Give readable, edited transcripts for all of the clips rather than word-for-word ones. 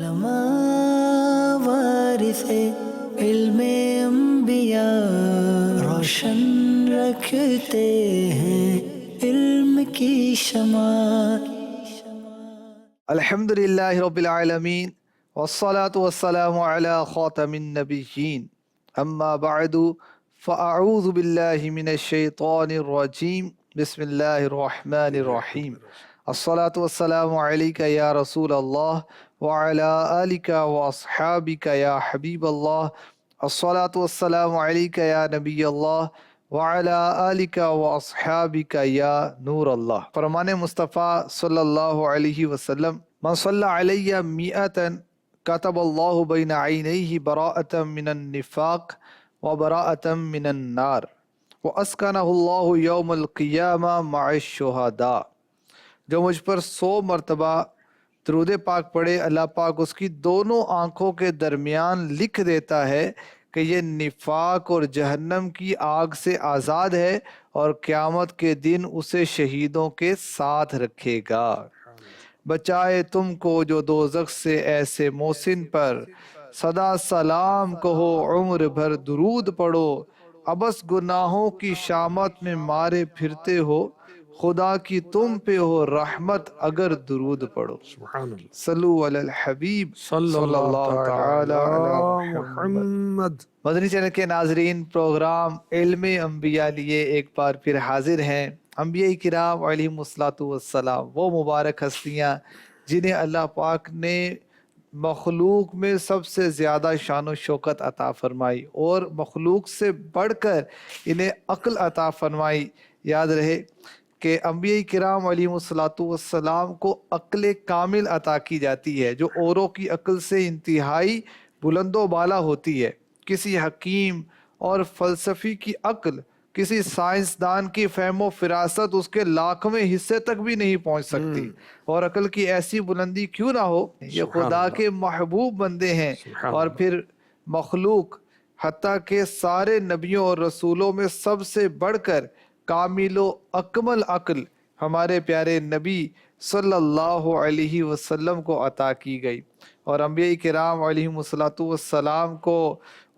علماء وارث علم انبیاء، روشن رکھتے ہیں علم کی شمع۔ الحمدللہ رب العالمین والصلاة والسلام علی خاتم النبیین، اما بعد فاعوذ باللہ من الشیطان الرجیم، بسم اللہ الرحمن الرحیم۔ الصلاة والسلام علیک یا رسول اللہ وعلی آلک واصحابک یا حبیب اللہ۔ الصلاة والسلام علیک یا نبی اللہ وعلی آلک واصحابک یا نور اللہ۔ فرمان مصطفیٰ صلی اللہ علیہ وسلم، من صلی علی مئتا کتب اللہ بین عینیہ براءۃ من النفاق وبراءۃ من النار واسکنہ اللہ یوم القیامہ مع الشہداء۔ جو مجھ پر 100 مرتبہ درود پاک پڑھے، اللہ پاک اس کی دونوں آنکھوں کے درمیان لکھ دیتا ہے کہ یہ نفاق اور جہنم کی آگ سے آزاد ہے، اور قیامت کے دن اسے شہیدوں کے ساتھ رکھے گا۔ بچائے تم کو جو دوزخ سے ایسے محسن پر، سدا سلام کہو عمر بھر درود پڑھو، ابس گناہوں کی شامت میں مارے پھرتے ہو، خدا کی تم پہ ہو رحمت اگر درود پڑھو۔ صلو علی الحبیب صلی اللہ تعالی علی محمد۔ مدنی چینل کے ناظرین، پروگرام علم انبیاء لیے ایک بار پھر حاضر ہیں۔ انبیاء کرام علیہم الصلاۃ والسلام وہ مبارک ہستیاں جنہیں اللہ پاک نے مخلوق میں سب سے زیادہ شان و شوکت عطا فرمائی، اور مخلوق سے بڑھ کر انہیں عقل عطا فرمائی۔ یاد رہے کہ انبیاء کرام علیہم الصلاۃ والسلام کو عقل کامل عطا کی جاتی ہے، جو اوروں کی عقل سے انتہائی بلند و بالا ہوتی ہے۔ کسی حکیم اور فلسفی کی عقل، کسی سائنسدان کی فہم و فراست اس کے 1,00,000ویں حصے تک بھی نہیں پہنچ سکتی۔ اور عقل کی ایسی بلندی کیوں نہ ہو، یہ خدا کے محبوب بندے ہیں، اور پھر مخلوق حتیٰ کہ سارے نبیوں اور رسولوں میں سب سے بڑھ کر کامل و اکمل عقل ہمارے پیارے نبی صلی اللہ علیہ وسلم کو عطا کی گئی۔ اور انبیاء کرام علیہم الصلاۃ والسلام کو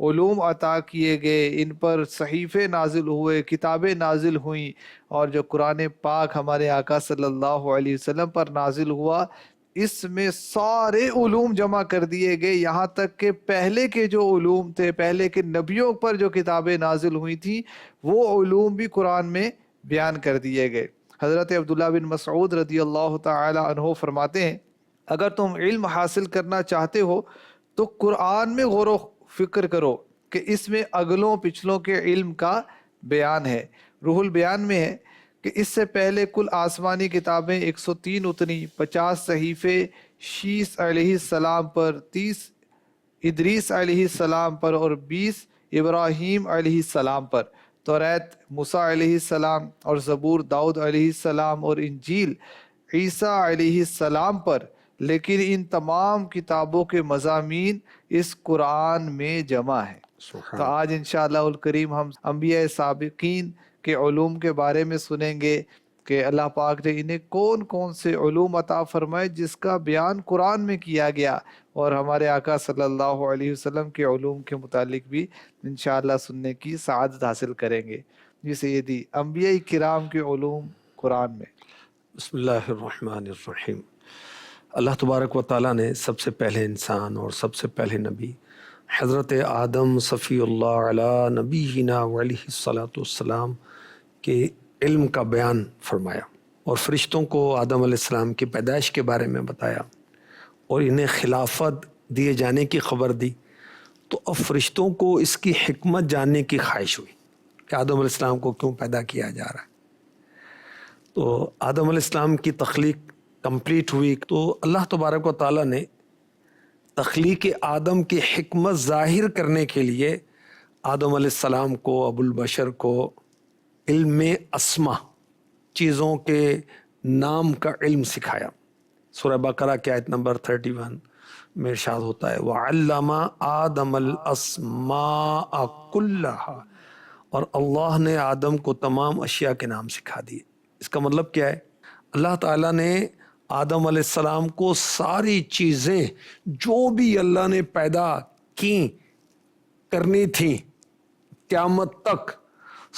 علوم عطا کیے گئے، ان پر صحیفے نازل ہوئے، کتابیں نازل ہوئیں، اور جو قرآن پاک ہمارے آقا صلی اللہ علیہ وسلم پر نازل ہوا، اس میں سارے علوم جمع کر دیے گئے، یہاں تک کہ پہلے کے جو علوم تھے، پہلے کے نبیوں پر جو کتابیں نازل ہوئی تھیں، وہ علوم بھی قرآن میں بیان کر دیے گئے۔ حضرت عبداللہ بن مسعود رضی اللہ تعالی عنہ فرماتے ہیں، اگر تم علم حاصل کرنا چاہتے ہو تو قرآن میں غور و فکر کرو کہ اس میں اگلوں پچھلوں کے علم کا بیان ہے۔ روح البیان میں ہے کہ اس سے پہلے کل آسمانی کتابیں 103 اتری، 50 صحیفے شیس علیہ السلام پر، 30 ادریس علیہ السلام پر، اور 20 ابراہیم علیہ السلام پر۔ توریت موسیٰ علیہ السلام، اور زبور داؤد علیہ السلام، اور انجیل عیسیٰ علیہ السلام پر۔ لیکن ان تمام کتابوں کے مضامین اس قرآن میں جمع ہیں۔ تو آج انشاءاللہ الکریم ہم انبیاء سابقین کے علوم کے بارے میں سنیں گے کہ اللہ پاک نے انہیں کون کون سے علوم عطا فرمائے جس کا بیان قرآن میں کیا گیا، اور ہمارے آقا صلی اللہ علیہ وسلم کے علوم کے متعلق بھی انشاءاللہ سننے کی سعادت حاصل کریں گے۔ جی سیدی، انبیاء کرام کے علوم قرآن میں۔ بسم اللہ الرحمن الرحیم۔ اللہ تبارک و تعالیٰ نے سب سے پہلے انسان اور سب سے پہلے نبی حضرت آدم صفی اللہ علی نبینا علیہ الصلاۃ والسلام کے علم کا بیان فرمایا، اور فرشتوں کو آدم علیہ السلام کی پیدائش کے بارے میں بتایا، اور انہیں خلافت دیے جانے کی خبر دی۔ تو اب فرشتوں کو اس کی حکمت جاننے کی خواہش ہوئی کہ آدم علیہ السلام کو کیوں پیدا کیا جا رہا ہے۔ تو آدم علیہ السلام کی تخلیق کمپلیٹ ہوئی، تو اللہ تبارک و تعالیٰ نے تخلیق آدم کی حکمت ظاہر کرنے کے لیے آدم علیہ السلام کو، ابو البشر کو، علم اسما، چیزوں کے نام کا علم سکھایا۔ سورہ بقرہ کی آیت نمبر 31 میں ارشاد ہوتا ہے وَعَلَّمَ آدَمَ الْأَسْمَاءَ كُلَّهَا، اور اللہ نے آدم کو تمام اشیاء کے نام سکھا دیے۔ اس کا مطلب کیا ہے؟ اللہ تعالیٰ نے آدم علیہ السلام کو ساری چیزیں جو بھی اللہ نے پیدا کی کرنی تھی قیامت تک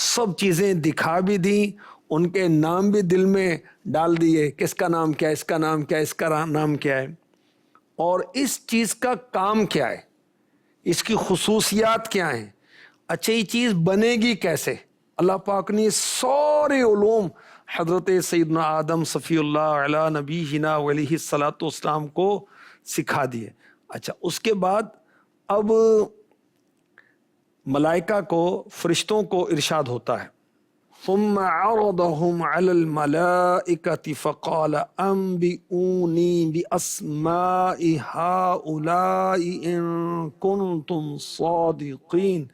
سب چیزیں دکھا بھی دیں، ان کے نام بھی دل میں ڈال دیے، کس کا نام کیا ہے، اس کا نام کیا ہے، اس کا نام کیا ہے، اور اس چیز کا کام کیا ہے، اس کی خصوصیات کیا ہیں، اچھا یہ چیز بنے گی کیسے۔ اللہ پاک نے سارے علوم حضرت سیدنا آدم صفی اللہ علیہ نبینا علیہ الصلوۃ والسلام کو سکھا دیے۔ اچھا اس کے بعد اب ملائکہ کو، فرشتوں کو ارشاد ہوتا ہے ثم عرضهم على الملائكة فقال انبئوني باسماء هؤلاء ان كنتم صادقين۔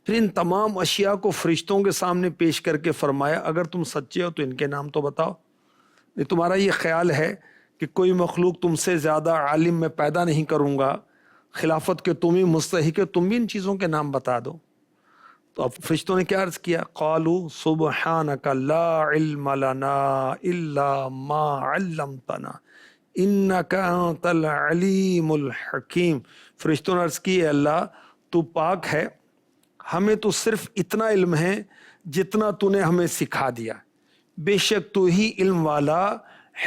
پھر ان تمام اشیاء کو فرشتوں کے سامنے پیش کر کے فرمایا اگر تم سچے ہو تو ان کے نام تو بتاؤ۔ تمہارا یہ خیال ہے کہ کوئی مخلوق تم سے زیادہ عالم میں پیدا نہیں کروں گا، خلافت کے تم ہی مستحق ہے، تم بھی ان چیزوں کے نام بتا دو۔ تو اب فرشتوں نے کیا عرض کیا؟ قالوا سبحانک لا علم لنا الا ما علمتنا انک انت العلیم الحکیم۔ فرشتوں نے عرض کی اے اللہ تو پاک ہے، ہمیں تو صرف اتنا علم ہے جتنا تو نے ہمیں سکھا دیا، بے شک تو ہی علم والا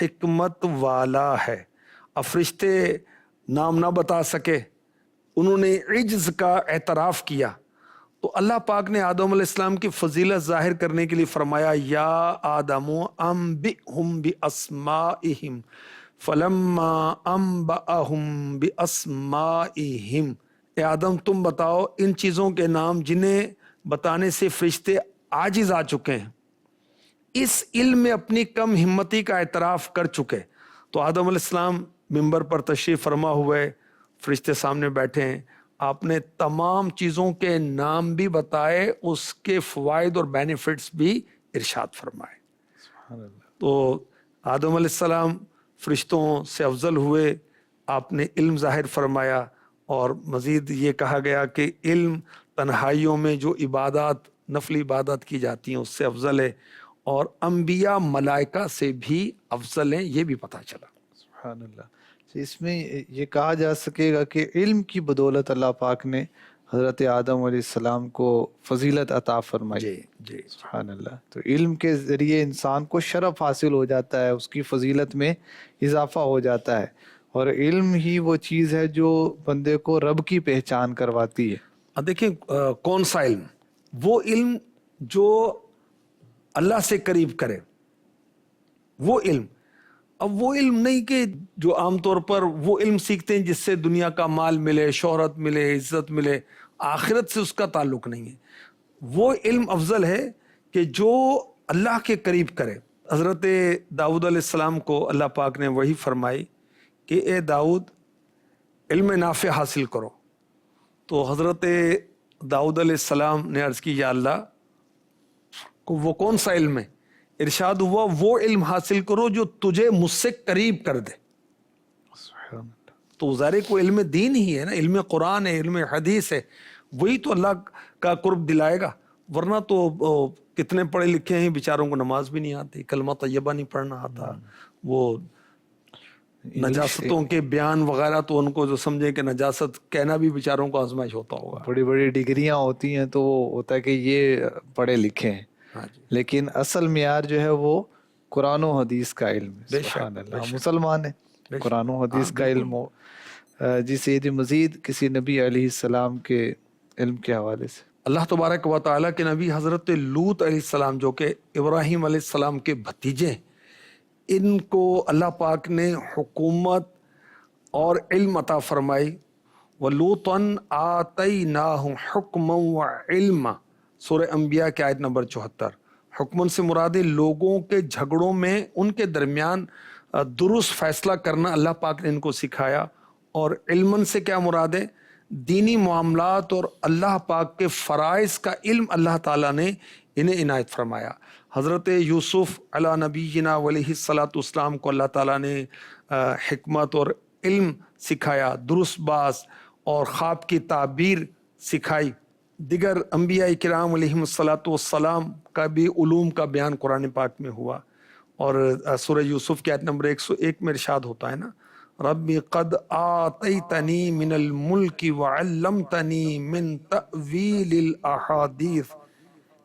حکمت والا ہے۔ اب فرشتے نام نہ بتا سکے، انہوں نے عجز کا اعتراف کیا، تو اللہ پاک نے آدم علیہ السلام کی فضیلت ظاہر کرنے کے لیے فرمایا یا آدم انبئہم باسمائہم فلما انبأہم باسمائہم۔ اے آدم تم بتاؤ ان چیزوں کے نام جنہیں بتانے سے فرشتے عاجز آ چکے ہیں، اس علم میں اپنی کم ہمتی کا اعتراف کر چکے۔ تو آدم علیہ السلام ممبر پر تشریف فرما ہوئے، فرشتے سامنے بیٹھے ہیں، آپ نے تمام چیزوں کے نام بھی بتائے، اس کے فوائد اور بینیفٹس بھی ارشاد فرمائے۔ سبحان اللہ۔ تو آدم علیہ السلام فرشتوں سے افضل ہوئے، آپ نے علم ظاہر فرمایا، اور مزید یہ کہا گیا کہ علم تنہائیوں میں جو عبادات، نفلی عبادات کی جاتی ہیں اس سے افضل ہے، اور انبیاء ملائکہ سے بھی افضل ہیں، یہ بھی پتہ چلا۔ سبحان اللہ۔ اس میں یہ کہا جا سکے گا کہ علم کی بدولت اللہ پاک نے حضرت آدم علیہ السلام کو فضیلت عطا فرمائی۔ جی جی سبحان اللہ۔ تو علم کے ذریعے انسان کو شرف حاصل ہو جاتا ہے، اس کی فضیلت میں اضافہ ہو جاتا ہے، اور علم ہی وہ چیز ہے جو بندے کو رب کی پہچان کرواتی ہے۔ اب دیکھیں کون سا علم؟ وہ علم جو اللہ سے قریب کرے، وہ علم۔ اب وہ علم نہیں کہ جو عام طور پر وہ علم سیکھتے ہیں جس سے دنیا کا مال ملے، شہرت ملے، عزت ملے، آخرت سے اس کا تعلق نہیں ہے۔ وہ علم افضل ہے کہ جو اللہ کے قریب کرے۔ حضرت داؤد علیہ السلام کو اللہ پاک نے وہی فرمائی کہ اے داؤد علم نافع حاصل کرو۔ تو حضرت داؤد علیہ السلام نے عرض کی یا اللہ وہ کون سا علم ہے؟ ارشاد ہوا وہ علم حاصل کرو جو تجھے مجھ سے قریب کر دے۔ تو ظاہر کو علم دین ہی ہے نا، علم قرآن ہے، علم حدیث ہے، وہی تو اللہ کا قرب دلائے گا۔ ورنہ تو کتنے پڑھے لکھے ہیں بیچاروں کو نماز بھی نہیں آتی، کلمہ طیبہ نہیں پڑھنا آتا، وہ نجاستوں کے بیان وغیرہ تو ان کو جو سمجھے کہ نجاست کہنا بھی بیچاروں کو آزمائش ہوتا ہوگا۔ بڑی بڑی ڈگریاں ہوتی ہیں تو وہ ہوتا ہے کہ یہ پڑھے لکھے ہیں، ہاں جی، لیکن اصل معیار جو ہے وہ قرآن و حدیث کا علم ہے۔ بے شک، سبحان بے اللہ، شک، مسلمان ہیں، بے شک، قرآن و حدیث ہاں، کا علم ہو۔ جی سید مزید کسی نبی علیہ السلام کے علم کے حوالے سے۔ اللہ تبارک و تعالیٰ کے نبی حضرت لوط علیہ السلام جو کہ ابراہیم علیہ السلام کے بھتیجے ہیں، ان کو اللہ پاک نے حکومت اور علم عطا فرمائی۔ وَلُوطًا آتَيْنَاهُ حُكْمًا وَعِلْمًا، سورہ انبیاء کی آیت نمبر 74۔ حکمن سے مراد لوگوں کے جھگڑوں میں ان کے درمیان درست فیصلہ کرنا اللہ پاک نے ان کو سکھایا، اور علمن سے کیا مراد ہے؟ دینی معاملات اور اللہ پاک کے فرائض کا علم اللہ تعالیٰ نے انہیں عنایت فرمایا۔ حضرت یوسف علیہ نبینا علیہ الصلوۃ والسلام کو اللہ تعالیٰ نے حکمت اور علم سکھایا، درست باز اور خواب کی تعبیر سکھائی۔ دیگر انبیاء کرام علیہم الصلوۃ والسلام کا بھی علوم کا بیان قرآن پاک میں ہوا، اور سورہ یوسف کی آیت نمبر 101 میں ارشاد ہوتا ہے نا، رب قد آتیتنی من الملک وعلمتنی من تأویل الاحادیث،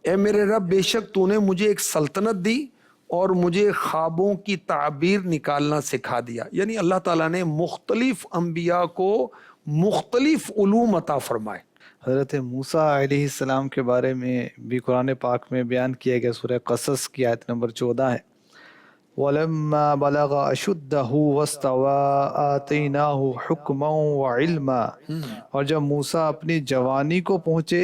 اے میرے رب بے شک تو نے مجھے ایک سلطنت دی اور مجھے خوابوں کی تعبیر نکالنا سکھا دیا. یعنی اللہ تعالیٰ نے مختلف انبیاء کو مختلف علوم عطا فرمائے. حضرت موسیٰ علیہ السلام کے بارے میں بھی قرآن پاک میں بیان کیا گیا، سورہ قصص کی آیت نمبر 14 ہے، وَلَمَّا بَلَغَ أَشُدَّهُ وَاسْتَوَىٰ آتَيْنَاهُ حُكْمًا وَعِلْمًا، اور جب موسیٰ اپنی جوانی کو پہنچے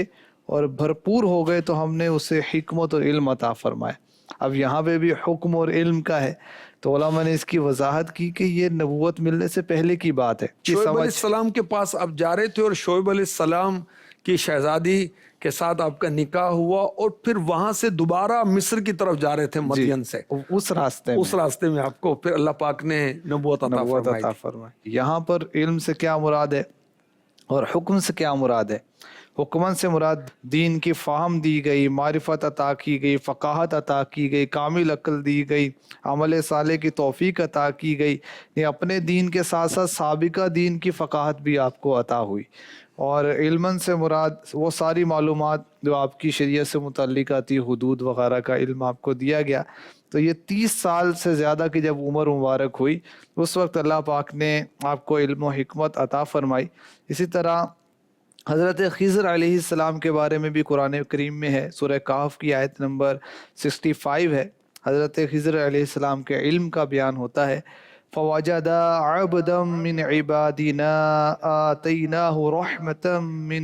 اور بھرپور ہو گئے تو ہم نے اسے حکمت اور علم عطا فرمائے. اب یہاں پہ بھی حکم اور علم کا ہے، تو علماء نے اس کی وضاحت کی کہ یہ نبوت ملنے سے پہلے کی بات ہے. شعیب علیہ السلام کے پاس آپ جا رہے تھے اور شعیب علیہ السلام کی شہزادی کے ساتھ آپ کا نکاح ہوا، اور پھر وہاں سے دوبارہ مصر کی طرف جا رہے تھے مدین سے، اس راستے میں آپ کو پھر اللہ پاک نے نبوت عطا فرمائی. یہاں پر علم سے کیا مراد ہے اور حکم سے کیا مراد ہے؟ حکمن سے مراد دین کی فہم دی گئی، معرفت عطا کی گئی، فقاہت عطا کی گئی، کامل عقل دی گئی، عمل صالح کی توفیق عطا کی گئی. یہ اپنے دین کے ساتھ ساتھ سابقہ دین کی فقاہت بھی آپ کو عطا ہوئی. اور علمن سے مراد وہ ساری معلومات جو آپ کی شریعت سے متعلق آتی، حدود وغیرہ کا علم آپ کو دیا گیا. تو یہ 30 سال سے زیادہ کی جب عمر مبارک ہوئی اس وقت اللہ پاک نے آپ کو علم و حکمت عطا فرمائی. اسی طرح حضرت خضر علیہ السلام کے بارے میں بھی قرآن کریم میں ہے، سورہ کہف کی آیت نمبر 65 ہے. حضرت خضر علیہ السلام کے علم کا بیان ہوتا ہے، فَوَجَدَ عَبْدًا مِّنْ عِبَادِنَا آتَيْنَاهُ رَحْمَةً مِّنْ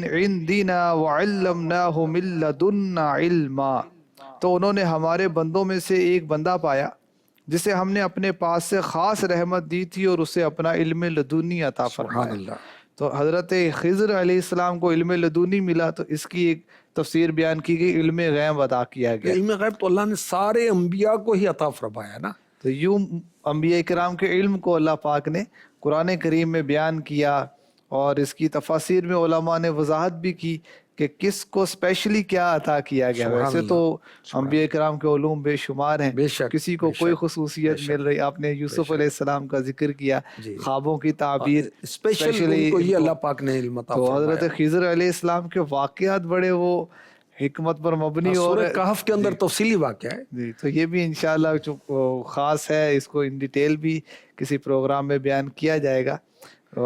عِنْدِنَا وَعَلَّمْنَاهُ مِن لَّدُنَّا عِلْمًا. تو انہوں نے ہمارے بندوں میں سے ایک بندہ پایا جسے ہم نے اپنے پاس سے خاص رحمت دی تھی اور اسے اپنا علم لدنی عطا فرمایا. تو حضرت خضر علیہ السلام کو علم لدنی ملا، تو اس کی ایک تفسیر بیان کی گئی، علم غیب عطا کیا گیا. علم غیب تو اللہ نے سارے انبیاء کو ہی عطا فرمایا نا. تو یوں انبیاء کرام کے علم کو اللہ پاک نے قرآن کریم میں بیان کیا، اور اس کی تفاسیر میں علماء نے وضاحت بھی کی کہ کس کو اسپیشلی کیا عطا کیا گیا. ویسے تو انبیاء کرام کے علوم بے شمار ہیں، کسی کو کوئی خصوصیت مل رہی. آپ نے یوسف علیہ السلام کا ذکر کیا، خوابوں کی تعبیر اسپیشلی اللہ پاک نے علم عطا تو فرمایا. حضرت خضر علیہ السلام کے واقعات بڑے وہ حکمت پر مبنی، اور سورہ کہف کے اندر تفصیلی واقعہ ہے. جی تو یہ بھی انشاءاللہ جو خاص ہے، اس کو ان ڈیٹیل بھی کسی پروگرام میں بیان کیا جائے گا.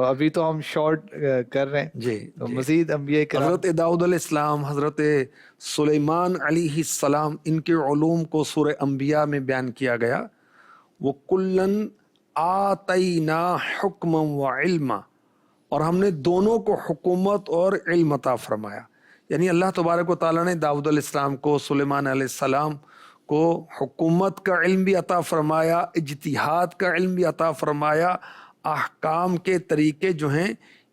ابھی تو ہم شارٹ کر رہے ہیں. تو مزید انبیاء کرام، حضرت داؤد علیہ السلام، حضرت سلیمان علیہ السلام، ان کے علوم کو سورہ انبیاء میں بیان کیا گیا. وَكُلًّا آتَيْنَا حُكْمًا وَعِلْمًا، اور ہم نے دونوں کو حکومت اور علم عطا فرمایا. یعنی اللہ تبارک و تعالیٰ نے داؤد علیہ السلام کو، سلیمان علیہ السلام کو حکومت کا علم بھی عطا فرمایا، اجتہاد کا علم بھی عطا فرمایا، احکام کے طریقے جو ہیں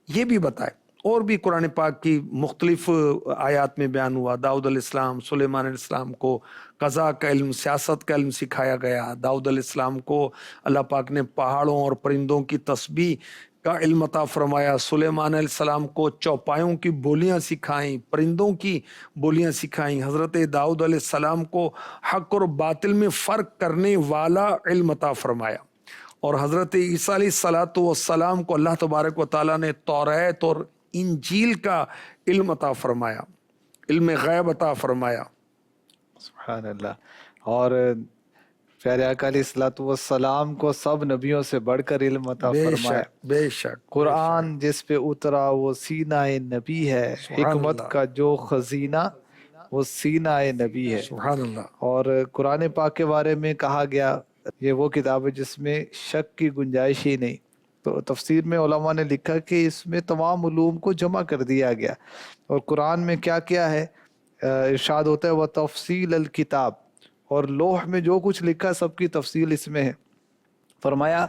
یہ بھی بتائے. اور بھی قرآن پاک کی مختلف آیات میں بیان ہوا. داؤد علیہ السلام، سلیمان علیہ السلام کو قضاء کا علم، سیاست کا علم سکھایا گیا. داؤد علیہ السلام کو اللہ پاک نے پہاڑوں اور پرندوں کی تسبیح کا علم عطا فرمایا. سلیمان علیہ السلام کو چوپایوں کی بولیاں سکھائیں، پرندوں کی بولیاں سکھائیں. حضرت داؤد علیہ السلام کو حق اور باطل میں فرق کرنے والا علم عطا فرمایا. اور حضرت عیسیٰ علیہ السلام کو اللہ تبارک و تعالیٰ نے توریت اور انجیل کا علم عطا فرمایا، علم غیب عطا فرمایا. سبحان اللہ. اور پیارے آقا علیہ الصلوۃ والسلام کو سب نبیوں سے بڑھ کر علم عطا فرمایا. بے شک قرآن جس پہ اترا وہ سینہ نبی ہے، حکمت کا جو خزینہ وہ سینہ نبی ہے. سبحان اللہ. اور قرآن پاک کے بارے میں کہا گیا یہ وہ کتاب ہے جس میں شک کی گنجائش ہی نہیں. تو تفسیر میں علماء نے لکھا کہ اس میں تمام علوم کو جمع کر دیا گیا. اور قرآن میں کیا کیا ہے، ارشاد ہوتا ہے وَتَفْصِيلَ الْكِتاب، اور لوح میں جو کچھ لکھا سب کی تفصیل اس میں ہے. فرمایا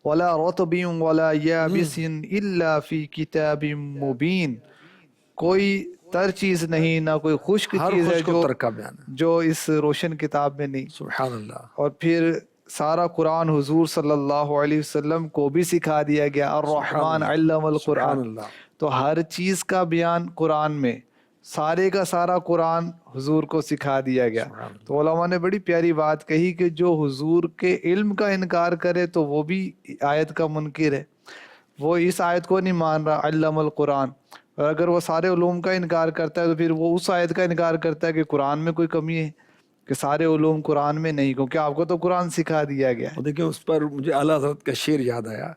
وَلَا رَطْبٍ وَلَا يَابِسٍ إِلَّا فِي كِتَابٍ مُبِينٍ، کوئی تر چیز نہیں، نہ کوئی خشک چیز ہے جو اس روشن کتاب میں نہیں. سبحان اللہ. اور پھر سارا قرآن حضور صلی اللہ علیہ وسلم کو بھی سکھا دیا گیا. الرحمن علم القرآن، تو ہر چیز کا بیان قرآن میں. سارے کا سارا قرآن حضور کو سکھا دیا گیا. تو علماء نے بڑی پیاری بات کہی کہ جو حضور کے علم کا انکار کرے تو وہ بھی آیت کا منکر ہے، وہ اس آیت کو نہیں مان رہا، علم القرآن. اور اگر وہ سارے علوم کا انکار کرتا ہے تو پھر وہ اس آیت کا انکار کرتا ہے کہ قرآن میں کوئی کمی ہے، کہ سارے علوم قرآن میں نہیں، کیونکہ آپ کو تو قرآن سکھا دیا گیا. دیکھیں اس پر مجھے اعلیٰ حضرت کا شعر یاد آیا،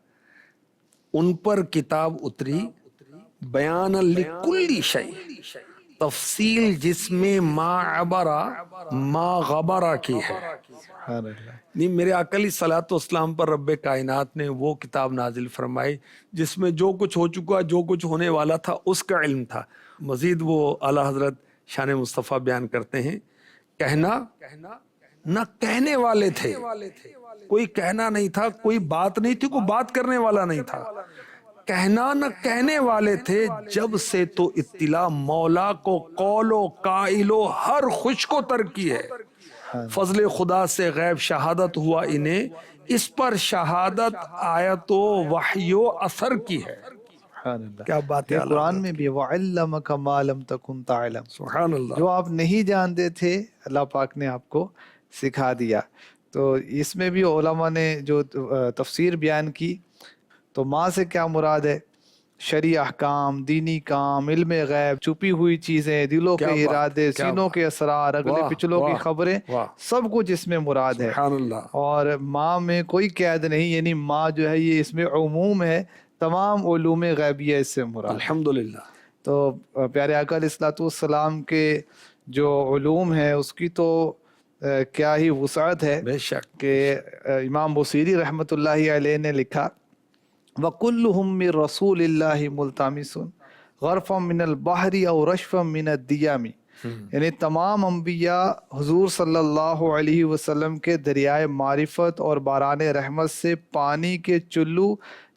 ان پر کتاب اتری بیان لکل شیء، تفصیل جس میں ما عبرا ما غبرا کی ہے. نہیں، میرے آقا علیہ الصلوۃ والسلام پر رب کائنات نے وہ کتاب نازل فرمائی جس میں جو کچھ ہو چکا، جو کچھ ہونے والا تھا اس کا علم تھا. مزید وہ اعلیٰ حضرت شان مصطفیٰ بیان کرتے ہیں، کہنا نہ کہنے والے تھے، کوئی کہنا نہیں تھا، کوئی بات نہیں تھی، کوئی بات کرنے والا نہیں تھا. کہنا نہ کہنے والے تھے، جب سے تو اطلاع مولا کو قول و قائل و ہر خوش کو ترکی ہے. فضل خدا سے غیب شہادت ہوا انہیں، اس پر شہادت آیت و وحی و اثر کی ہے. کیا بات ہے. قرآن میں بھی وَعَلَّمَكَ مَا لَمْ تَكُنْ تَعْلَمْ، سبحان اللہ. جو آپ نہیں جانتے تھے اللہ پاک نے آپ کو سکھا دیا. تو اس میں بھی علماء نے جو تفسیر بیان کی، تو ماں سے کیا مراد ہے؟ شرعی احکام، دینی کام، علم غیب، چھپی ہوئی چیزیں، دلوں کے ارادے، سینوں کے اسرار، اگلے پچھلوں کی خبریں، سب کچھ اس میں مراد ہے. سبحان اللہ. اور ماں میں کوئی قید نہیں، یعنی ماں جو ہے یہ اس میں عموم ہے، تمام علوم غیبیہ اس سے مراد. الحمدللہ. تو پیارے آقا علیہ الصلوۃ والسلام کے جو علوم ہیں اس کی تو کیا ہی وسعت ہے. بے شک کہ امام بصیری رحمۃ اللہ علیہ نے لکھا، وَكُلُّهُم مِّن رَّسُولِ اللَّهِ مُلْتَمِسٌ غَرْفًا مِّنَ الْبَحْرِ أَوْ رَشْفًا مِّنَ الدِّيَامِ. یعنی تمام انبیاء حضور صلی اللہ علیہ وسلم کے دریائے معرفت اور باران رحمت سے پانی کے چلو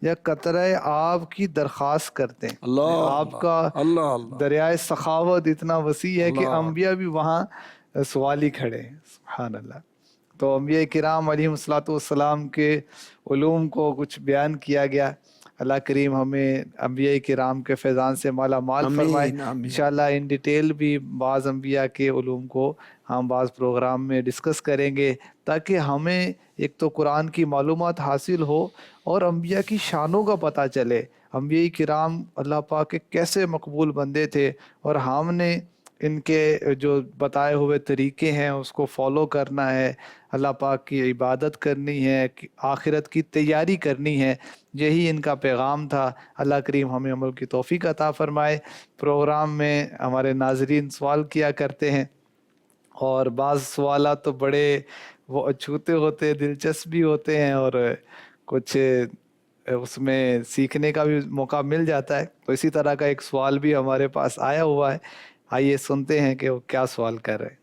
یا قطرہ آب کی درخواست کرتے ہیں. آپ کا دریائے سخاوت اتنا وسیع ہے کہ انبیاء بھی وہاں سوالی کھڑے ہیں. سبحان اللہ. تو انبیاء کرام علیہم الصلوۃ والسلام کے علوم کو کچھ بیان کیا گیا. اللہ کریم ہمیں انبیاء کرام کے فیضان سے مالا مال فرمائے. انشاءاللہ ان ڈیٹیل بھی بعض انبیاء کے علوم کو ہم بعض پروگرام میں ڈسکس کریں گے، تاکہ ہمیں ایک تو قرآن کی معلومات حاصل ہو اور انبیاء کی شانوں کا پتہ چلے. انبیاء کرام اللہ پاک کے کیسے مقبول بندے تھے، اور ہم نے ان کے جو بتائے ہوئے طریقے ہیں اس کو فالو کرنا ہے، اللہ پاک کی عبادت کرنی ہے، آخرت کی تیاری کرنی ہے. یہی ان کا پیغام تھا. اللہ کریم ہمیں عمل کی توفیق عطا فرمائے. پروگرام میں ہمارے ناظرین سوال کیا کرتے ہیں، اور بعض سوالات تو بڑے وہ اچھوتے ہوتے، دلچسپ بھی ہوتے ہیں، اور کچھ اس میں سیکھنے کا بھی موقع مل جاتا ہے. تو اسی طرح کا ایک سوال بھی ہمارے پاس آیا ہوا ہے. آئیے سنتے ہیں کہ وہ کیا سوال کر رہے ہیں.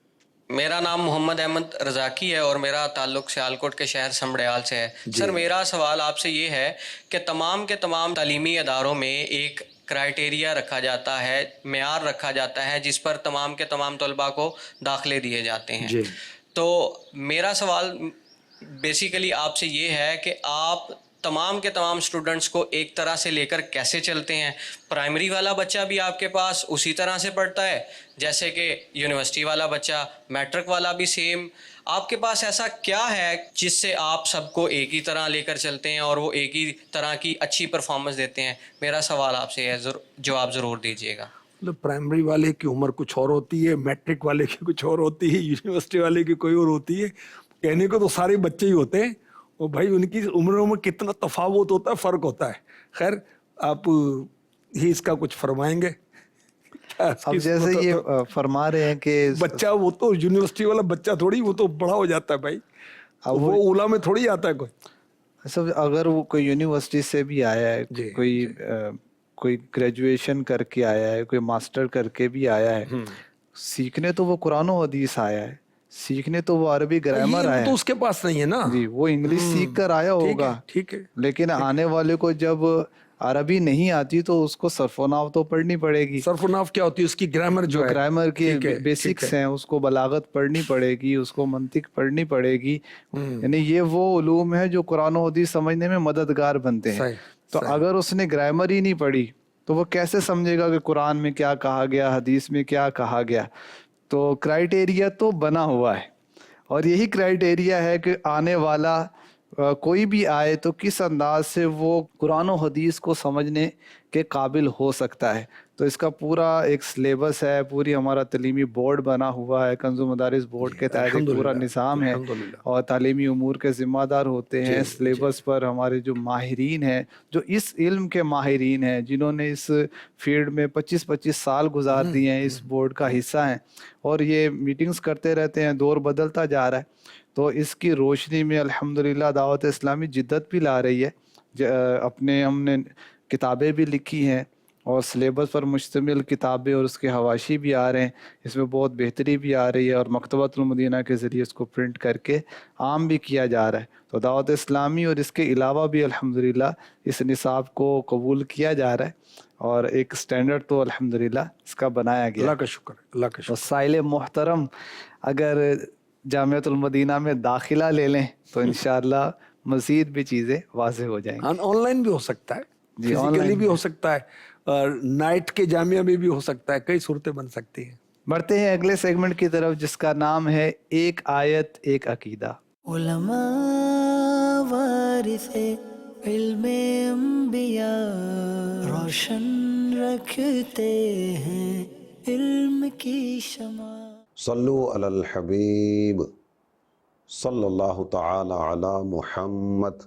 میرا نام محمد احمد رزاقی ہے اور میرا تعلق سیالکوٹ کے شہر سمڑیال سے ہے. سر میرا سوال آپ سے یہ ہے کہ تمام کے تمام تعلیمی اداروں میں ایک کرائٹیریا رکھا جاتا ہے، معیار رکھا جاتا ہے جس پر تمام کے تمام طلباء کو داخلے دیے جاتے ہیں. تو میرا سوال بیسیکلی آپ سے یہ ہے کہ آپ تمام کے تمام اسٹوڈنٹس کو ایک طرح سے لے کر کیسے چلتے ہیں؟ پرائمری والا بچہ بھی آپ کے پاس اسی طرح سے پڑھتا ہے جیسے کہ یونیورسٹی والا بچہ، میٹرک والا بھی سیم؟ آپ کے پاس ایسا کیا ہے جس سے آپ سب کو ایک ہی طرح لے کر چلتے ہیں اور وہ ایک ہی طرح کی اچھی پرفارمنس دیتے ہیں؟ میرا سوال آپ سے ہے، جواب ضرور دیجیے گا. مطلب پرائمری والے کی عمر کچھ اور ہوتی ہے، میٹرک والے کی کچھ اور ہوتی ہے، یونیورسٹی والے کی کوئی اور ہوتی ہے. کہنے کو تو سارے بچے ہی ہوتے ہیں، اور بھائی ان کی عمروں میں کتنا تفاوت ہوتا ہے، فرق ہوتا ہے. خیر آپ ہی اس کا کچھ فرمائیں گے. اب جیسے یہ فرما رہے ہیں کہ بچہ وہ تو یونیورسٹی والا بچہ تھوڑی، وہ تو بڑا ہو جاتا ہے بھائی، وہ اولا میں تھوڑی آتا ہے کوئی. اگر وہ کوئی یونیورسٹی سے بھی آیا ہے، کوئی گریجویشن کر کے آیا ہے، کوئی ماسٹر کر کے بھی آیا ہے، سیکھنے تو وہ قرآن و حدیث آیا ہے، سیکھنے تو وہ عربی گرامر آیا ہے. تو اس کے پاس نہیں ہے نا جی، وہ انگلش سیکھ کر آیا ہوگا، ٹھیک ہے، لیکن آنے والے کو جب عربی نہیں آتی تو اس کو صرف و نحو تو پڑھنی پڑے گی. صرف و نحو کیا ہوتی ہے؟ اس کی گرامر جو ہے، گرامر کی بیسکس ہیں، اس کو بلاغت پڑھنی پڑے گی، اس کو منطق پڑھنی پڑے گی. یعنی یہ وہ علوم ہے جو قرآن و حدیث سمجھنے میں مددگار بنتے ہیں. تو اگر اس نے گرامر ہی نہیں پڑھی تو وہ کیسے سمجھے گا کہ قرآن میں کیا کہا گیا، حدیث میں کیا کہا گیا؟ تو کرائٹیریا تو بنا ہوا ہے، اور یہی کرائٹیریا ہے کہ آنے والا کوئی بھی آئے تو کس انداز سے وہ قرآن و حدیث کو سمجھنے کے قابل ہو سکتا ہے۔ تو اس کا پورا ایک سلیبس ہے، پوری ہمارا تعلیمی بورڈ بنا ہوا ہے، کنز و مدارس بورڈ کے تحت ایک پورا نظام ہے، اور تعلیمی امور کے ذمہ دار ہوتے ہیں۔ سلیبس پر ہمارے جو ماہرین ہیں، جو اس علم کے ماہرین ہیں، جنہوں نے اس فیلڈ میں 25 سال گزار دیے ہیں، اس بورڈ کا حصہ ہیں، اور یہ میٹنگز کرتے رہتے ہیں، دور بدلتا جا رہا ہے۔ تو اس کی روشنی میں الحمدللہ دعوت اسلامی جدت بھی لا رہی ہے۔ ہم نے کتابیں بھی لکھی ہیں، اور سلیبس پر مشتمل کتابیں اور اس کے حواشی بھی آ رہے ہیں، اس میں بہت بہتری بھی آ رہی ہے، اور مکتبۃ المدینہ کے ذریعے اس کو پرنٹ کر کے عام بھی کیا جا رہا ہے۔ تو دعوت اسلامی اور اس کے علاوہ بھی الحمدللہ اس نصاب کو قبول کیا جا رہا ہے، اور ایک سٹینڈرڈ تو الحمدللہ اس کا بنایا گیا۔ اللہ کا شکر، اللہ کا تو شکر۔ سائل محترم اگر جامعۃ المدینہ میں داخلہ لے لیں تو انشاءاللہ مزید بھی چیزیں واضح ہو جائیں گی۔ آن لائن بھی ہو سکتا ہے، جی، آن فزیکلی لائن بھی ہو سکتا ہے، اور نائٹ کے جامعہ میں بھی ہو سکتا ہے، کئی صورتیں بن سکتی ہیں۔ بڑھتے ہیں اگلے سیگمنٹ کی طرف، جس کا نام ہے ایک آیت ایک عقیدہ۔ علماء وارث علم انبیاء، روشن رکھتے ہیں علم کی شمع۔ صلو علی الحبیب صلی اللہ تعالی علی محمد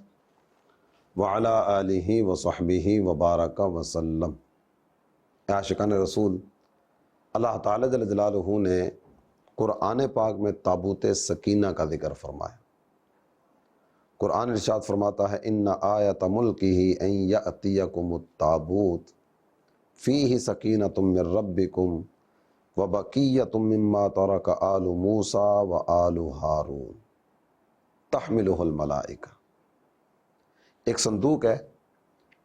وعلی آلہ وصحبہ وبارک وسلم۔ عاشقان رسول، اللہ تعالی جل جلالہ نے قرآن پاک میں تابوت سکینہ کا ذکر فرمایا۔ قرآن ارشاد فرماتا ہے ان آیۃ ملکہ ان یأتیکم التابوت فیہ سکینۃ من ربکم وبقیۃ مما ترک آل موسیٰ وآل ہارون تحملہ الملائکہ۔ ایک صندوق ہے،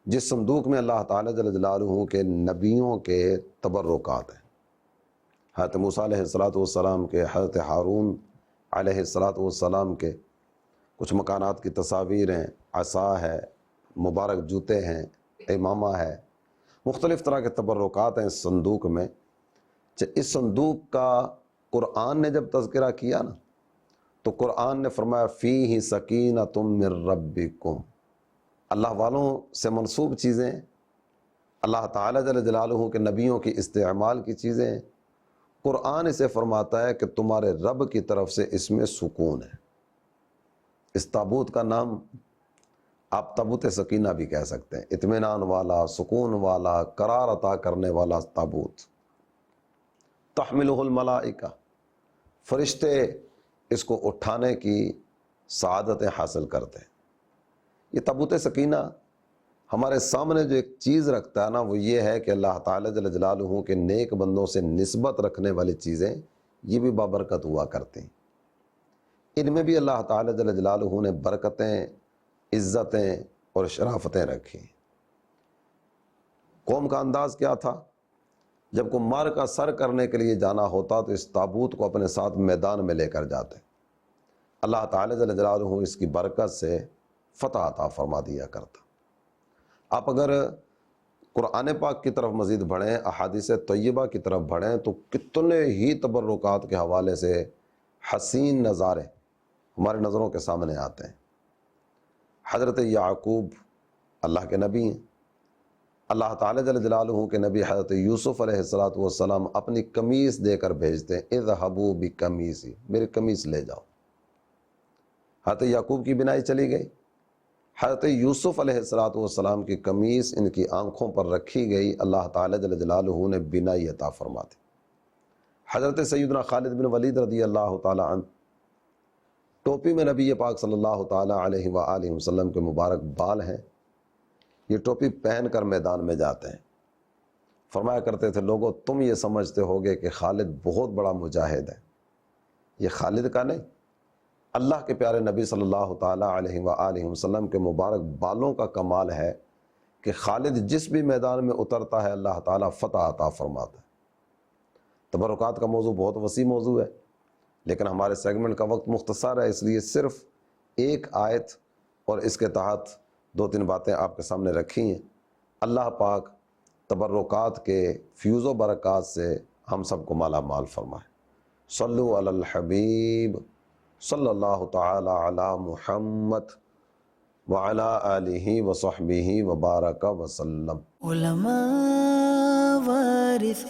جس صندوق میں اللہ تعالیٰ جل جلالہ کے نبیوں کے تبرکات ہیں، حضرت موسیٰ علیہ السلام کے، حضرت ہارون علیہ السلام کے کچھ مکانات کی تصاویر ہیں، عصا ہے، مبارک جوتے ہیں، امامہ ہے، مختلف طرح کے تبرکات ہیں اس صندوق میں۔ اس صندوق کا قرآن نے جب تذکرہ کیا نا، تو قرآن نے فرمایا فیہ سکینۃ من ربکم۔ اللہ والوں سے منسوب چیزیں، اللہ تعالیٰ جل جلالہ کے نبیوں کی استعمال کی چیزیں، قرآن اسے فرماتا ہے کہ تمہارے رب کی طرف سے اس میں سکون ہے۔ اس تابوت کا نام آپ تابوت سکینہ بھی کہہ سکتے ہیں، اطمینان والا، سکون والا، قرار عطا کرنے والا تابوت۔ تحملہ الملائکہ، فرشتے اس کو اٹھانے کی سعادتیں حاصل کرتے ہیں۔ یہ تابوت سکینہ ہمارے سامنے جو ایک چیز رکھتا ہے نا، وہ یہ ہے کہ اللہ تعالیٰ جل جلالہ کے نیک بندوں سے نسبت رکھنے والی چیزیں یہ بھی بابرکت ہوا کرتی ہیں۔ ان میں بھی اللہ تعالیٰ جل جلالہ نے برکتیں، عزتیں اور شرافتیں رکھی۔ قوم کا انداز کیا تھا؟ جب کوئی مار کا سر کرنے کے لیے جانا ہوتا تو اس تابوت کو اپنے ساتھ میدان میں لے کر جاتے۔ اللہ تعالیٰ جل جلالہ اس کی برکت سے فتح عطا فرما دیا کرتا۔ آپ اگر قرآن پاک کی طرف مزید بڑھیں، احادیث طیبہ کی طرف بڑھیں، تو کتنے ہی تبرکات کے حوالے سے حسین نظارے ہمارے نظروں کے سامنے آتے ہیں۔ حضرت یعقوب اللہ کے نبی ہیں، اللہ تعالیٰ جل جلالہ کے نبی حضرت یوسف علیہ السلام اپنی قمیص دے کر بھیجتے ہیں، اذھبوا بقمیصی، میری قمیص لے جاؤ۔ حضرت یعقوب کی بینائی چلی گئی، حضرت یوسف علیہ السلام کی قمیص ان کی آنکھوں پر رکھی گئی، اللہ تعالیٰ جل جلالہ نے بینائی عطا فرما دی۔ حضرت سیدنا خالد بن ولید رضی اللہ تعالی عنہ، ٹوپی میں نبی پاک صلی اللہ تعالی علیہ وآلہ وسلم کے مبارک بال ہیں، یہ ٹوپی پہن کر میدان میں جاتے ہیں۔ فرمایا کرتے تھے لوگوں تم یہ سمجھتے ہوگے کہ خالد بہت بڑا مجاہد ہے، یہ خالد کا نہیں، اللہ کے پیارے نبی صلی اللہ تعالی علیہ وآلہ وسلم کے مبارک بالوں کا کمال ہے کہ خالد جس بھی میدان میں اترتا ہے اللہ تعالیٰ فتح عطا فرماتا ہے۔ تبرکات کا موضوع بہت وسیع موضوع ہے، لیکن ہمارے سیگمنٹ کا وقت مختصر ہے، اس لیے صرف ایک آیت اور اس کے تحت 2-3 باتیں آپ کے سامنے رکھی ہیں۔ اللہ پاک تبرکات کے فیوز و برکات سے ہم سب کو مالا مال فرمائے۔ صلو علی الحبیب صلی اللہ تعالی علی محمد وعلی آلہ وصحبہ وبارک وسلم۔ علماء وارث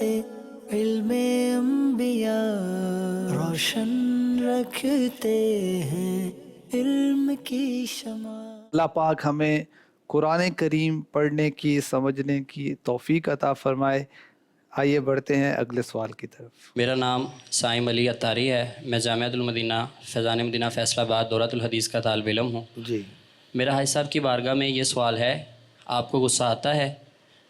علم انبیاء، روشن رکھتے ہیں علم کی شمع۔ اللہ پاک ہمیں قرآن کریم پڑھنے کی، سمجھنے کی توفیق عطا فرمائے۔ آئیے بڑھتے ہیں اگلے سوال کی طرف۔ میرا نام سائم علی اتاری ہے، میں جامعۃ المدینہ فیضان مدینہ فیصل آباد دورۃ الحدیث کا طالب علم ہوں۔ جی، میرا حاج صاحب کی بارگاہ میں یہ سوال ہے، آپ کو غصہ آتا ہے؟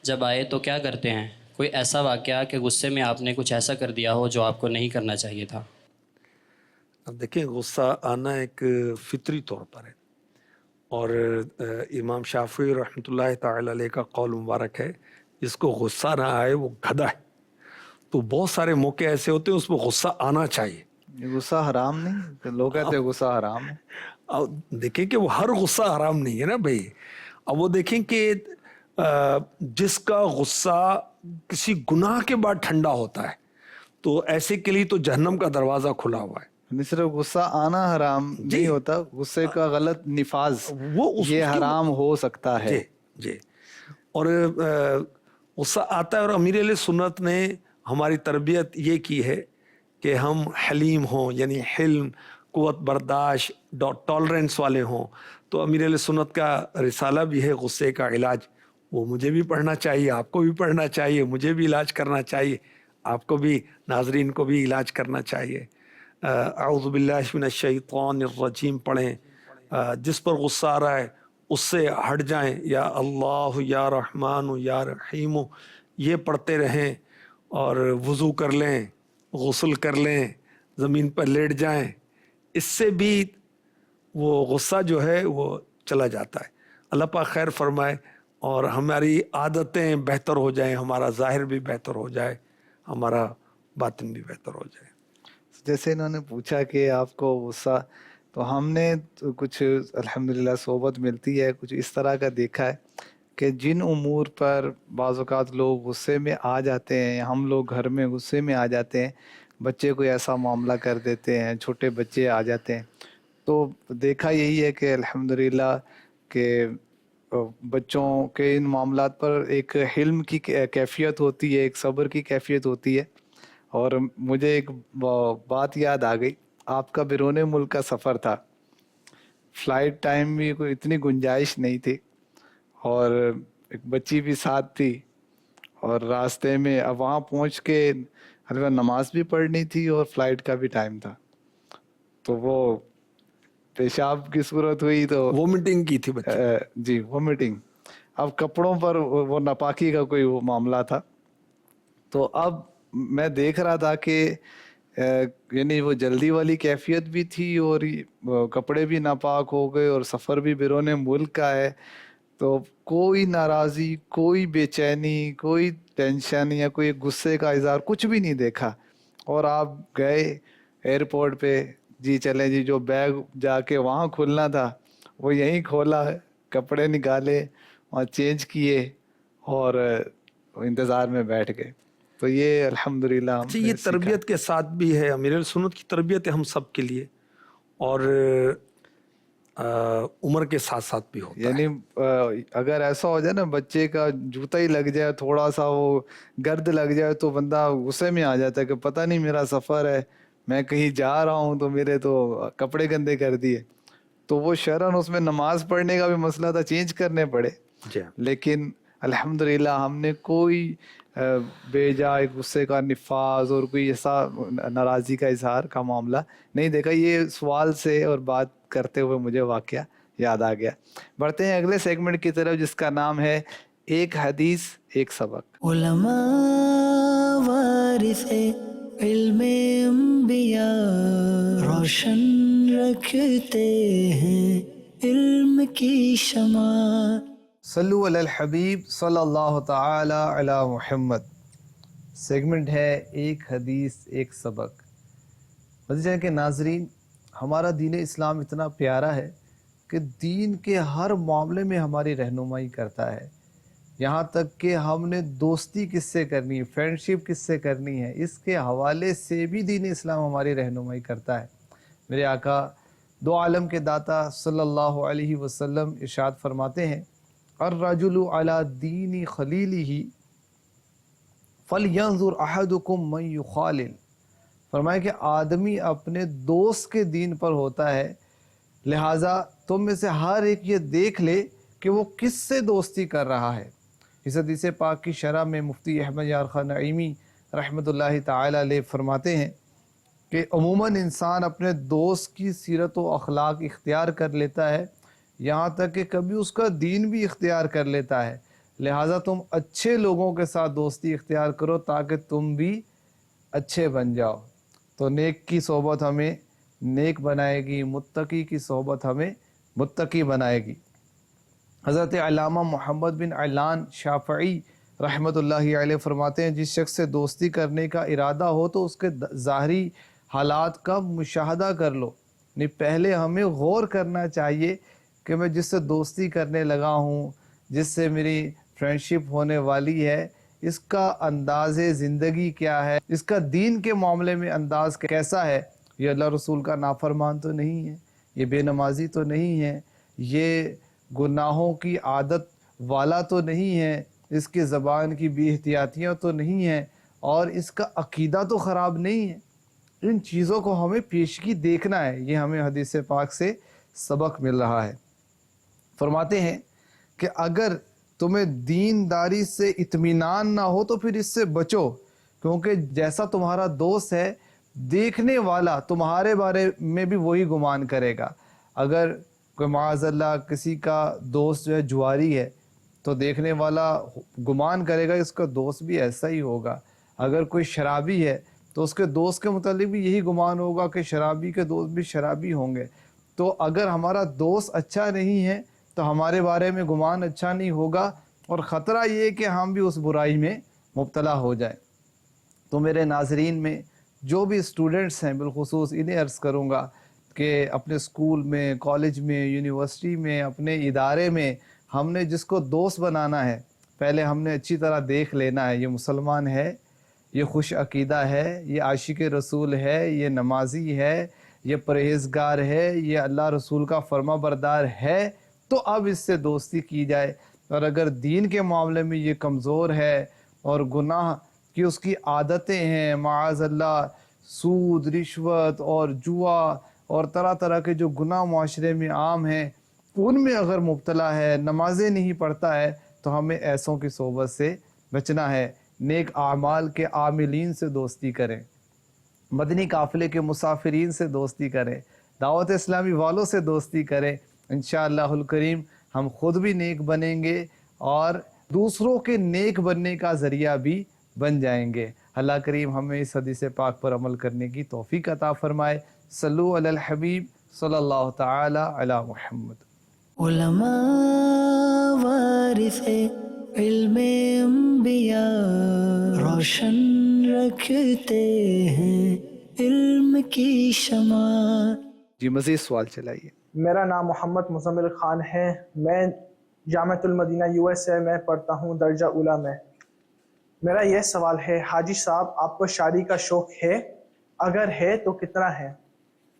جب آئے تو کیا کرتے ہیں؟ کوئی ایسا واقعہ کہ غصے میں آپ نے کچھ ایسا کر دیا ہو جو آپ کو نہیں کرنا چاہیے تھا؟ اب دیکھیں، غصہ آنا ایک فطری طور پر ہے، اور امام شافعی رحمۃ اللہ تعالی علیہ کا قول مبارک ہے، جس کو غصہ نہ آئے وہ گدھا ہے۔ تو بہت سارے موقع ایسے ہوتے ہیں اس میں غصہ آنا چاہیے۔ یہ غصہ حرام نہیں؟ لوگ کہتے ہیں غصہ حرام ہے۔ اب دیکھیں کہ وہ ہر غصہ حرام نہیں ہے نا بھائی۔ اب وہ دیکھیں کہ جس کا غصہ کسی گناہ کے بعد ٹھنڈا ہوتا ہے تو ایسے کے لیے تو جہنم کا دروازہ کھلا ہوا ہے۔ نہیں صرف غصہ آنا حرام نہیں ہوتا، غصے کا غلط نفاذ یہ حرام ہو سکتا ہے۔ جی، اور غصہ آتا ہے، اور امیر علیہ سنت نے ہماری تربیت یہ کی ہے کہ ہم حلیم ہوں، یعنی حلم، قوت برداشت، ٹالرنس والے ہوں۔ تو امیر علیہ سنت کا رسالہ بھی ہے غصے کا علاج، وہ مجھے بھی پڑھنا چاہیے، آپ کو بھی پڑھنا چاہیے، مجھے بھی علاج کرنا چاہیے، آپ کو بھی، ناظرین کو بھی علاج کرنا چاہیے۔ اعوذ باللہ من الشیطان الرجیم پڑھیں، جس پر غصہ آ رہا ہے اس سے ہٹ جائیں، یا اللہ یا رحمان یا رحیم یہ پڑھتے رہیں، اور وضو کر لیں، غسل کر لیں، زمین پر لیٹ جائیں، اس سے بھی وہ غصہ جو ہے وہ چلا جاتا ہے۔ اللہ پاک خیر فرمائے اور ہماری عادتیں بہتر ہو جائیں، ہمارا ظاہر بھی بہتر ہو جائے، ہمارا باطن بھی بہتر ہو جائے۔ جیسے انہوں نے پوچھا کہ آپ کو غصہ، تو ہم نے تو کچھ الحمدللہ صحبت ملتی ہے، کچھ اس طرح کا دیکھا ہے کہ جن امور پر بعض اوقات لوگ غصے میں آ جاتے ہیں، ہم لوگ گھر میں غصے میں آ جاتے ہیں، بچے کوئی ایسا معاملہ کر دیتے ہیں، چھوٹے بچے آ جاتے ہیں، تو دیکھا یہی ہے کہ الحمدللہ کہ بچوں کے ان معاملات پر ایک حلم کی کیفیت ہوتی ہے، ایک صبر کی کیفیت ہوتی ہے۔ اور مجھے ایک بات یاد آ گئی، آپ کا بیرون ملک کا سفر تھا، فلائٹ ٹائم بھی کوئی اتنی گنجائش نہیں تھی، اور ایک بچی بھی ساتھ تھی، اور راستے میں اب وہاں پہنچ کے نماز بھی پڑھنی تھی اور فلائٹ کا بھی ٹائم تھا، تو وہ پیشاب کی صورت ہوئی تو وومٹنگ کی تھی بچے۔ جی وومٹنگ، اب کپڑوں پر وہ ناپاکی کا کوئی وہ معاملہ تھا، تو اب میں دیکھ رہا تھا کہ یعنی وہ جلدی والی کیفیت بھی تھی، اور کپڑے بھی ناپاک ہو گئے، اور سفر بھی بیرون ملک کا ہے، تو کوئی ناراضی، کوئی بے چینی، کوئی ٹینشن یا کوئی غصے کا اظہار کچھ بھی نہیں دیکھا۔ اور آپ گئے ایئرپورٹ پہ، جی چلیں جی، جو بیگ جا کے وہاں کھولنا تھا وہ یہیں کھولا، کپڑے نکالے، وہاں چینج کیے، اور انتظار میں بیٹھ گئے۔ تو یہ الحمدللہ اچھا، یہ تربیت کے ساتھ بھی ہے، امیر سنت کی تربیت ہے ہم سب کے لیے، اور عمر کے ساتھ ساتھ بھی ہوتا ہے۔ یعنی اگر ایسا ہو جائے نا، بچے کا جوتا ہی لگ جائے، تھوڑا سا وہ گرد لگ جائے، تو بندہ غصے میں آ جاتا ہے کہ پتہ نہیں میرا سفر ہے، میں کہیں جا رہا ہوں، تو میرے تو کپڑے گندے کر دیے، تو وہ شرعاً اس میں نماز پڑھنے کا بھی مسئلہ تھا، چینج کرنے پڑے، لیکن الحمدللہ ہم نے کوئی بے جائے غصے کا نفاذ اور کوئی ایسا ناراضی کا اظہار کا معاملہ نہیں دیکھا۔ یہ سوال سے اور بات کرتے ہوئے مجھے واقعہ یاد آ گیا۔ بڑھتے ہیں اگلے سیگمنٹ کی طرف، جس کا نام ہے ایک حدیث ایک سبق۔ علماء وارث علم انبیاء، روشن رکھتے ہیں علم کی شمع۔ صلو علی الحبیب صلی اللہ تعالی علی محمد۔ سیگمنٹ ہے ایک حدیث ایک سبق۔ مزید کہ ناظرین، ہمارا دین اسلام اتنا پیارا ہے کہ دین کے ہر معاملے میں ہماری رہنمائی کرتا ہے، یہاں تک کہ ہم نے دوستی کس سے کرنی ہے، فرینڈشپ کس سے کرنی ہے، اس کے حوالے سے بھی دین اسلام ہماری رہنمائی کرتا ہے۔ میرے آقا دو عالم کے داتا صلی اللہ علیہ وسلم ارشاد فرماتے ہیں، الرجل علی دین خلیلہ فَلْيَنْظُرْ أَحَدُكُمْ مَنْ يُخَالِلْ۔ فرمایا کہ آدمی اپنے دوست کے دین پر ہوتا ہے، لہٰذا تم میں سے ہر ایک یہ دیکھ لے کہ وہ کس سے دوستی کر رہا ہے۔ اس حدیث پاک کی شرح میں مفتی احمد یار خان نعیمی رحمۃ اللہ تعالی علیہ فرماتے ہیں کہ عموماً انسان اپنے دوست کی سیرت و اخلاق اختیار کر لیتا ہے، یہاں تک کہ کبھی اس کا دین بھی اختیار کر لیتا ہے، لہٰذا تم اچھے لوگوں کے ساتھ دوستی اختیار کرو تاکہ تم بھی اچھے بن جاؤ۔ تو نیک کی صحبت ہمیں نیک بنائے گی، متقی کی صحبت ہمیں متقی بنائے گی۔ حضرت علامہ محمد بن علان شافعی رحمۃ اللہ علیہ فرماتے ہیں، جس شخص سے دوستی کرنے کا ارادہ ہو تو اس کے ظاہری حالات کا مشاہدہ کر لو، یعنی پہلے ہمیں غور کرنا چاہیے کہ میں جس سے دوستی کرنے لگا ہوں، جس سے میری فرینڈشپ ہونے والی ہے، اس کا انداز زندگی کیا ہے، اس کا دین کے معاملے میں انداز کیسا ہے، یہ اللہ رسول کا نافرمان تو نہیں ہے، یہ بے نمازی تو نہیں ہے، یہ گناہوں کی عادت والا تو نہیں ہے، اس کی زبان کی بے احتیاطیاں تو نہیں ہیں، اور اس کا عقیدہ تو خراب نہیں ہے۔ ان چیزوں کو ہمیں پیشگی دیکھنا ہے، یہ ہمیں حدیث پاک سے سبق مل رہا ہے۔ فرماتے ہیں کہ اگر تمہیں دینداری سے اطمینان نہ ہو تو پھر اس سے بچو، کیونکہ جیسا تمہارا دوست ہے دیکھنے والا تمہارے بارے میں بھی وہی گمان کرے گا۔ اگر کوئی معاذ اللہ کسی کا دوست جو ہے جواری ہے تو دیکھنے والا گمان کرے گا اس کا دوست بھی ایسا ہی ہوگا۔ اگر کوئی شرابی ہے تو اس کے دوست کے متعلق بھی یہی گمان ہوگا کہ شرابی کے دوست بھی شرابی ہوں گے۔ تو اگر ہمارا دوست اچھا نہیں ہے تو ہمارے بارے میں گمان اچھا نہیں ہوگا، اور خطرہ یہ کہ ہم بھی اس برائی میں مبتلا ہو جائیں۔ تو میرے ناظرین میں جو بھی اسٹوڈنٹس ہیں، بالخصوص انہیں عرض کروں گا کہ اپنے اسکول میں، کالج میں، یونیورسٹی میں، اپنے ادارے میں ہم نے جس کو دوست بنانا ہے، پہلے ہم نے اچھی طرح دیکھ لینا ہے، یہ مسلمان ہے، یہ خوش عقیدہ ہے، یہ عاشق رسول ہے، یہ نمازی ہے، یہ پرہیزگار ہے، یہ اللہ رسول کا فرما بردار ہے، تو اب اس سے دوستی کی جائے۔ اور اگر دین کے معاملے میں یہ کمزور ہے اور گناہ کی اس کی عادتیں ہیں، معاذ اللہ سود، رشوت اور جوا اور طرح طرح کے جو گناہ معاشرے میں عام ہیں، ان میں اگر مبتلا ہے، نمازیں نہیں پڑھتا ہے، تو ہمیں ایسوں کی صحبت سے بچنا ہے۔ نیک اعمال کے عاملین سے دوستی کریں، مدنی قافلے کے مسافرین سے دوستی کریں، دعوت اسلامی والوں سے دوستی کریں۔ انشاءاللہ الکریم ہم خود بھی نیک بنیں گے اور دوسروں کے نیک بننے کا ذریعہ بھی بن جائیں گے۔ اللہ کریم ہمیں اس حدیث پاک پر عمل کرنے کی توفیق عطا فرمائے۔ صلو علی الحبیب صلی اللہ تعالی علی محمد۔ علماء وارث علم انبیاء، روشن رکھتے ہیں علم کی شمع۔ جی مزید سوال چلائیے۔ میرا نام محمد مزمل خان ہے، میں جامعۃ المدینہ USA میں پڑھتا ہوں، درجہ اولیٰ میں۔ میرا یہ سوال ہے، حاجی صاحب آپ کو شاعری کا شوق ہے؟ اگر ہے تو کتنا ہے،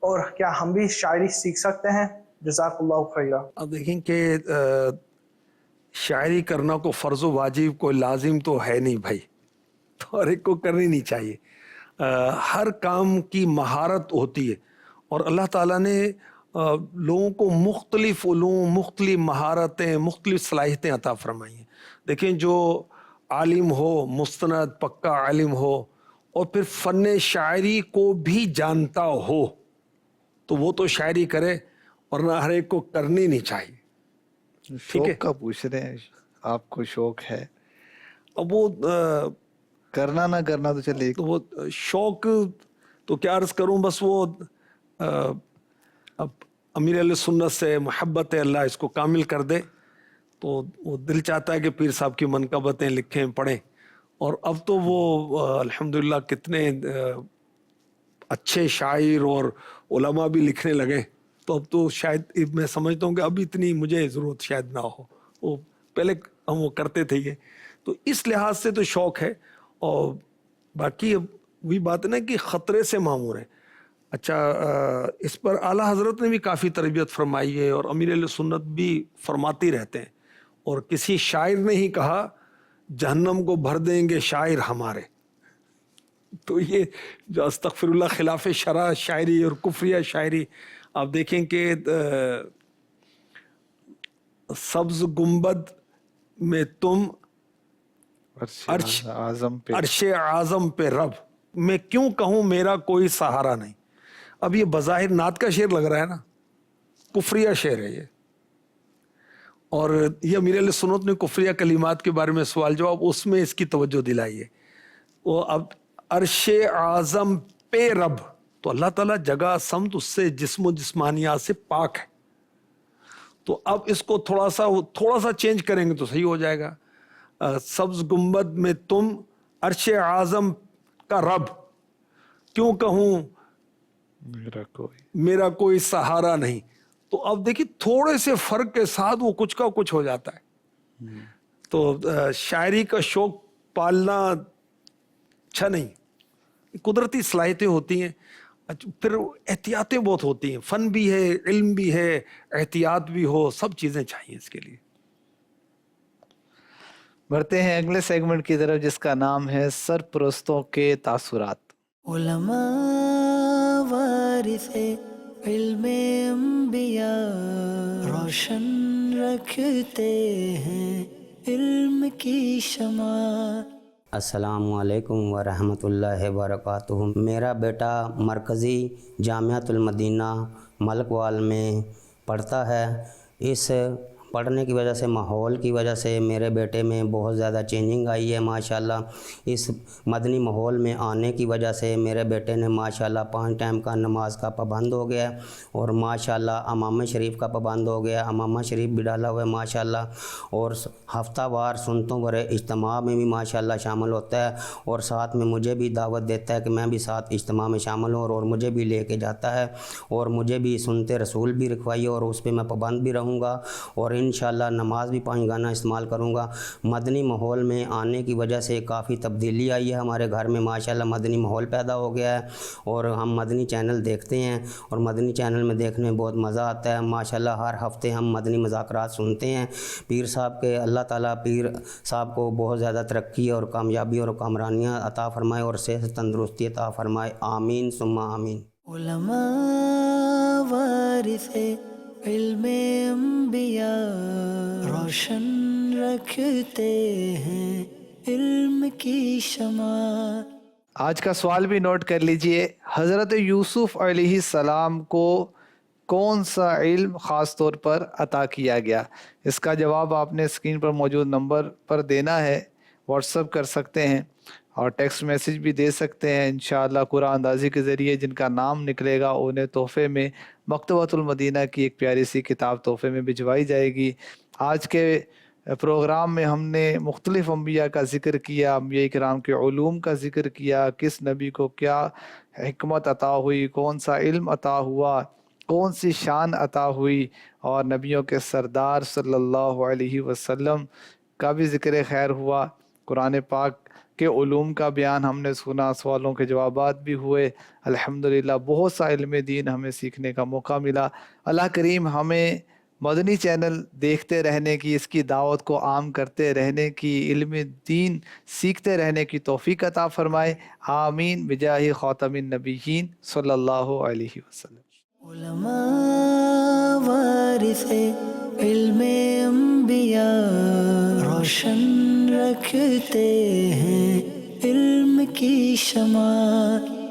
اور کیا ہم بھی شاعری سیکھ سکتے ہیں؟ جزاک اللہ خیرہ۔ اب دیکھیں کہ شاعری کرنا کو فرض و واجب کوئی لازم تو ہے نہیں بھائی، تو ہر ایک کو کرنی نہیں چاہیے۔ ہر کام کی مہارت ہوتی ہے، اور اللہ تعالیٰ نے لوگوں کو مختلف علوم، مختلف مہارتیں، مختلف صلاحیتیں عطا فرمائی ہیں۔ دیکھیں جو عالم ہو، مستند پکا عالم ہو، اور پھر فن شاعری کو بھی جانتا ہو تو وہ تو شاعری کرے، ورنہ ہر ایک کو کرنی نہیں چاہیے۔ ٹھیک ہے، شوق کا پوچھ رہے ہیں، آپ کو شوق ہے، اب وہ کرنا نہ کرنا تو چلے۔ تو وہ شوق تو کیا عرض کروں، بس وہ اب امیر علیہ سنت سے محبت ہے، اللہ اس کو کامل کر دے، تو وہ دل چاہتا ہے کہ پیر صاحب کی منقبتیں لکھیں، پڑھیں۔ اور اب تو وہ الحمدللہ کتنے اچھے شاعر اور علماء بھی لکھنے لگے، تو اب تو شاید میں سمجھتا ہوں کہ اب اتنی مجھے ضرورت شاید نہ ہو۔ وہ پہلے ہم وہ کرتے تھے یہ. تو اس لحاظ سے تو شوق ہے. اور باقی اب وہی بات ہے نا کہ خطرے سے معمور ہے. اچھا اس پر اعلیٰ حضرت نے بھی کافی تربیت فرمائی ہے اور امیر اہل سنت بھی فرماتی رہتے ہیں. اور کسی شاعر نے ہی کہا جہنم کو بھر دیں گے شاعر ہمارے. تو یہ جو استغفر اللہ خلاف شرع شاعری اور کفریہ شاعری آپ دیکھیں کہ سبز گنبد میں تم عرش اعظم پہ رب، میں کیوں کہوں میرا کوئی سہارا نہیں. اب یہ بظاہر نعت کا شعر لگ رہا ہے نا، کفریہ شعر ہے یہ. اور یہ امیر اہل سنت نے کفریہ کلمات کے بارے میں سوال جواب اس میں اس کی توجہ دلائی ہے. وہ اب عرش اعظم پہ رب، تو اللہ تعالیٰ جگہ سمت اس سے جسم و جسمانیات سے پاک ہے. تو اب اس کو تھوڑا سا چینج کریں گے تو صحیح ہو جائے گا. سبز گنبد میں تم عرش اعظم کا رب، کیوں کہوں میرا کوئی سہارا نہیں. تو اب دیکھیے تھوڑے سے فرق کے ساتھ وہ کچھ کا کچھ ہو جاتا ہے. تو شاعری کا شوق پالنا اچھا نہیں، قدرتی صلاحیتیں ہوتی ہیں، پھر احتیاطیں بہت ہوتی ہیں. فن بھی ہے، علم بھی ہے، احتیاط بھی ہو، سب چیزیں چاہیے اس کے لیے. بڑھتے ہیں اگلے سیگمنٹ کی طرف جس کا نام ہے سرپرستوں کے تاثرات. علماء وارث علم انبیاء، روشن رکھتے ہیں علم کی شمع. السلام علیکم ورحمۃ اللہ وبرکاتہ. میرا بیٹا مرکزی جامعۃ المدینہ ملک وال میں پڑھتا ہے. اس پڑھنے کی وجہ سے، ماحول کی وجہ سے میرے بیٹے میں بہت زیادہ چینجنگ آئی ہے ماشاءاللہ. اس مدنی ماحول میں آنے کی وجہ سے میرے بیٹے نے ماشاءاللہ 5 ٹائم کا نماز کا پابند ہو گیا اور ماشاءاللہ امامہ شریف کا پابند ہو گیا. امامہ شریف بھی ڈالا ہوا ہے ماشاءاللہ. اور ہفتہ وار سنتوں بھرے اجتماع میں بھی ماشاءاللہ شامل ہوتا ہے اور ساتھ میں مجھے بھی دعوت دیتا ہے کہ میں بھی ساتھ اجتماع میں شامل ہوں اور مجھے بھی لے کے جاتا ہے اور مجھے بھی سنتے رسول بھی رکھوائی اور اس پہ میں پابند بھی رہوں گا اور انشاءاللہ نماز بھی 5 گانا استعمال کروں گا. مدنی ماحول میں آنے کی وجہ سے کافی تبدیلی آئی ہے ہمارے گھر میں ماشاءاللہ. مدنی ماحول پیدا ہو گیا ہے اور ہم مدنی چینل دیکھتے ہیں اور مدنی چینل میں دیکھنے میں بہت مزہ آتا ہے ماشاءاللہ. ہر ہفتے ہم مدنی مذاکرات سنتے ہیں. پیر صاحب کے اللہ تعالیٰ پیر صاحب کو بہت زیادہ ترقی اور کامیابی اور کامرانیاں عطا فرمائے اور صحت تندرستی عطا فرمائے. آمین ثم آمین. علماء وارث علم انبیاء، روشن رکھتے ہیں علم کی شمع. آج کا سوال بھی نوٹ کر لیجئے. حضرت یوسف علیہ السلام کو کون سا علم خاص طور پر عطا کیا گیا؟ اس کا جواب آپ نے اسکرین پر موجود نمبر پر دینا ہے. واٹس ایپ کر سکتے ہیں اور ٹیکسٹ میسیج بھی دے سکتے ہیں. انشاءاللہ قرآن اندازی کے ذریعے جن کا نام نکلے گا انہیں تحفے میں مکتبۃ المدینہ کی ایک پیاری سی کتاب تحفے میں بھجوائی جائے گی. آج کے پروگرام میں ہم نے مختلف انبیاء کا ذکر کیا، انبیاء کرام کے علوم کا ذکر کیا، کس نبی کو کیا حکمت عطا ہوئی، کون سا علم عطا ہوا، کون سی شان عطا ہوئی، اور نبیوں کے سردار صلی اللہ علیہ وسلم کا بھی ذکر خیر ہوا. قرآن پاک کے علوم کا بیان ہم نے سنا، سوالوں کے جوابات بھی ہوئے. الحمدللہ بہت سا علم دین ہمیں سیکھنے کا موقع ملا. اللہ کریم ہمیں مدنی چینل دیکھتے رہنے کی، اس کی دعوت کو عام کرتے رہنے کی، علم دین سیکھتے رہنے کی توفیق عطا فرمائے. آمین بجاہ خاتم النبیین صلی اللہ علیہ وسلم. علماء وارث علم انبیاء، روشن رکھتے ہیں علم کی شمع.